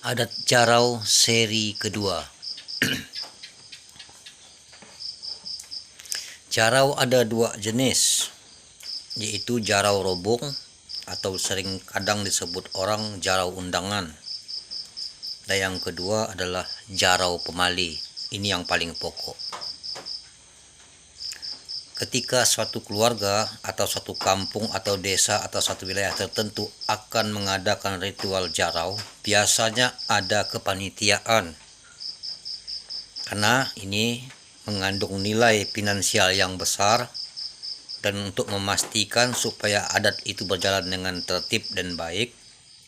Adat Jarau seri kedua. Jarau ada dua jenis, yaitu jarau robong atau sering kadang disebut orang jarau undangan. Dan yang kedua adalah jarau pemali. Ini yang paling pokok. Ketika suatu keluarga atau suatu kampung atau desa atau suatu wilayah tertentu akan mengadakan ritual jarau, biasanya ada kepanitiaan. Karena ini mengandung nilai finansial yang besar, dan untuk memastikan supaya adat itu berjalan dengan tertib dan baik,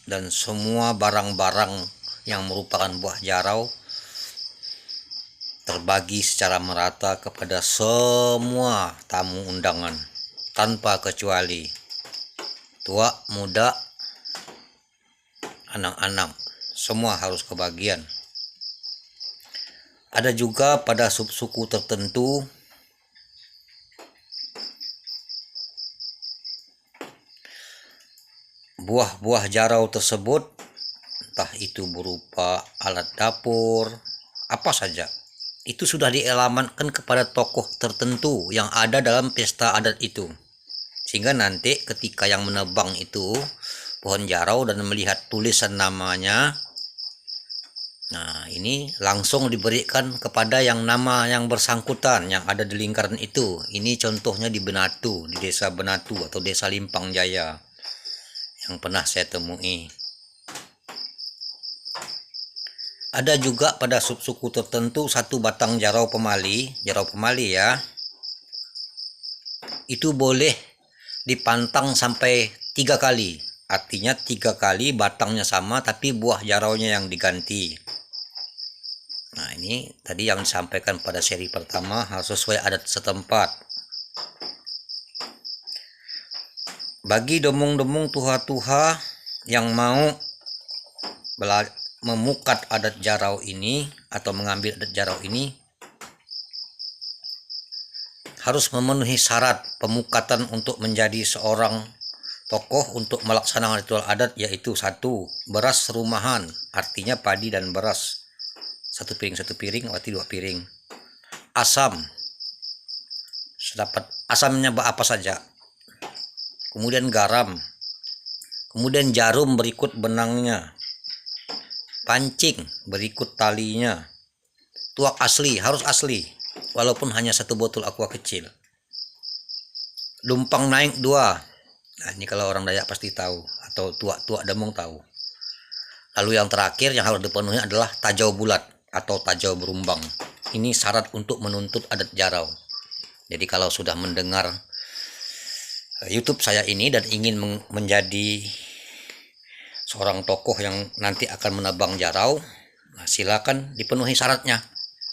dan semua barang-barang yang merupakan buah jarau terbagi secara merata kepada semua tamu undangan tanpa kecuali, tua, muda, anak-anak, semua harus kebagian. Ada juga pada suku tertentu buah-buah jarau tersebut, entah itu berupa alat dapur, apa saja, itu sudah dialamatkan kepada tokoh tertentu yang ada dalam pesta adat itu. Sehingga nanti ketika yang menebang itu pohon jarau dan melihat tulisan namanya, nah ini langsung diberikan kepada yang nama yang bersangkutan yang ada di lingkaran itu. Ini contohnya di Benatu, di desa Benatu atau desa Limpang Jaya yang pernah saya temui. Ada juga pada suku tertentu satu batang jarau pemali ya, itu boleh dipantang sampai 3 kali. Artinya 3 kali batangnya sama tapi buah jaraunya yang diganti. Nah ini tadi yang disampaikan pada seri pertama harus sesuai adat setempat. Bagi demung-demung tuha-tuha yang mau memukat adat jarau ini atau mengambil adat jarau ini, harus memenuhi syarat pemukatan untuk menjadi seorang tokoh untuk melaksanakan ritual adat, yaitu 1. Beras rumahan, artinya padi dan beras, 1 piring berarti 2 piring. Asam, sedapat asamnya apa saja. Kemudian garam, kemudian jarum berikut benangnya, pancing berikut talinya, tuak asli, harus asli walaupun hanya 1 botol aqua kecil, lumpang naik 2. Nah ini kalau orang Dayak pasti tahu, atau tuak demung tahu. Lalu yang terakhir yang harus dipenuhi adalah tajau bulat atau tajau berumbang. Ini syarat untuk menuntut adat jarau. Jadi kalau sudah mendengar YouTube saya ini dan ingin menjadi seorang tokoh yang nanti akan menebang jarau, nah silakan dipenuhi syaratnya.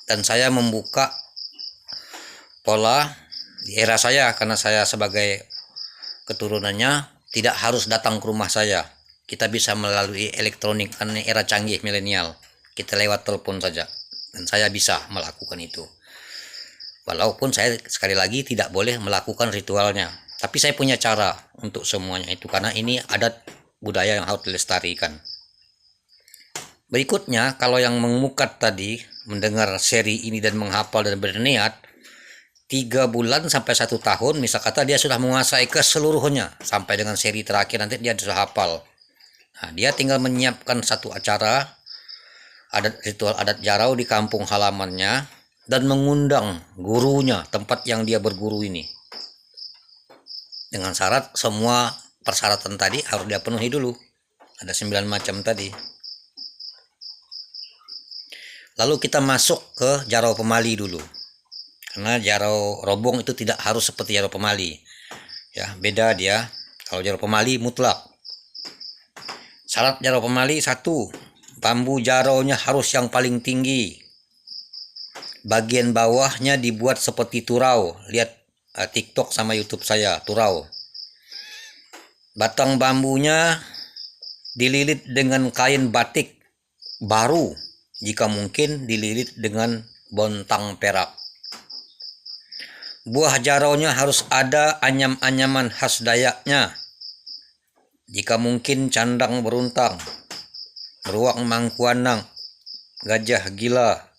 Dan saya membuka pola di era saya, karena saya sebagai keturunannya tidak harus datang ke rumah saya. Kita bisa melalui elektronik, karena era canggih milenial, kita lewat telepon saja, dan saya bisa melakukan itu. Walaupun saya sekali lagi tidak boleh melakukan ritualnya, tapi saya punya cara untuk semuanya itu, karena ini adat budaya yang harus dilestarikan. Berikutnya, kalau yang memukat tadi mendengar seri ini dan menghafal dan berniat, 3 bulan sampai 1 tahun, misal kata dia sudah menguasai keseluruhnya sampai dengan seri terakhir, nanti dia sudah hafal. Nah, dia tinggal menyiapkan satu acara ritual adat jarau di kampung halamannya dan mengundang gurunya, tempat yang dia berguru ini, dengan syarat semua persyaratan tadi harus dia penuhi dulu. Ada 9 macam tadi. Lalu kita masuk ke jarau pemali dulu. Karena jarau robong itu tidak harus seperti jarau pemali. Ya, beda dia. Kalau jarau pemali mutlak. Syarat jarau pemali 1, bambu jaraunya harus yang paling tinggi. Bagian bawahnya dibuat seperti turau. Lihat TikTok sama YouTube saya, turau. Batang bambunya dililit dengan kain batik baru, jika mungkin dililit dengan bontang perak. Buah jaraunya harus ada anyam-anyaman khas Dayaknya, jika mungkin candang beruntang. beruang mangkuanang, gajah gila,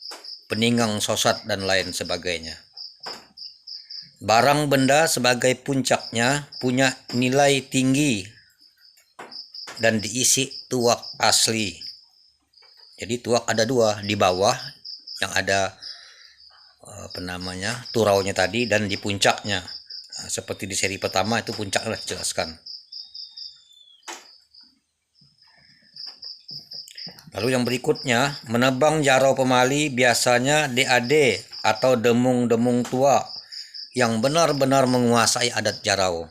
peninggang sosat, dan lain sebagainya. Barang benda sebagai puncaknya punya nilai tinggi dan diisi tuak asli. Jadi tuak ada dua, di bawah yang ada turaunya tadi, dan di puncaknya. Nah, seperti di seri pertama itu puncaknya dijelaskan. Lalu yang berikutnya, menebang jarau pemali biasanya DAD atau demung-demung tua yang benar-benar menguasai adat jarau.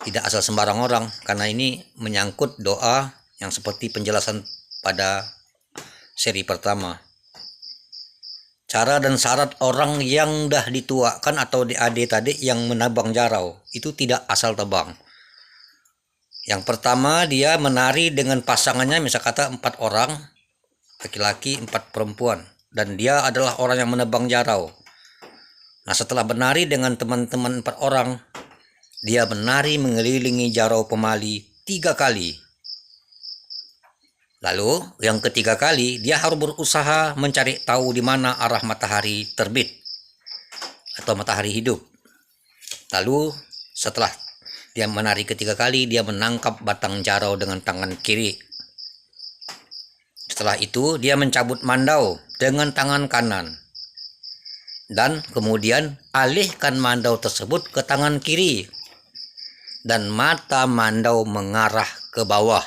Tidak asal sembarang orang, karena ini menyangkut doa yang seperti penjelasan pada seri pertama. Cara dan syarat orang yang dah dituakan atau DAD tadi yang menebang jarau itu tidak asal tebang. Yang pertama, dia menari dengan pasangannya, misal kata 4 orang, laki-laki 4 perempuan, dan dia adalah orang yang menebang jarau. Nah, setelah menari dengan teman-teman 4 orang, dia menari mengelilingi jarau pemali 3 kali. Lalu yang ketiga kali dia harus berusaha mencari tahu di mana arah matahari terbit atau matahari hidup. Lalu setelah dia menari ketiga kali, dia menangkap batang jarau dengan tangan kiri. Setelah itu dia mencabut mandau dengan tangan kanan. Dan kemudian alihkan mandau tersebut ke tangan kiri. Dan mata mandau mengarah ke bawah.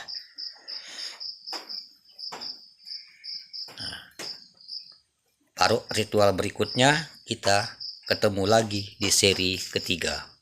Baru ritual berikutnya kita ketemu lagi di seri ketiga.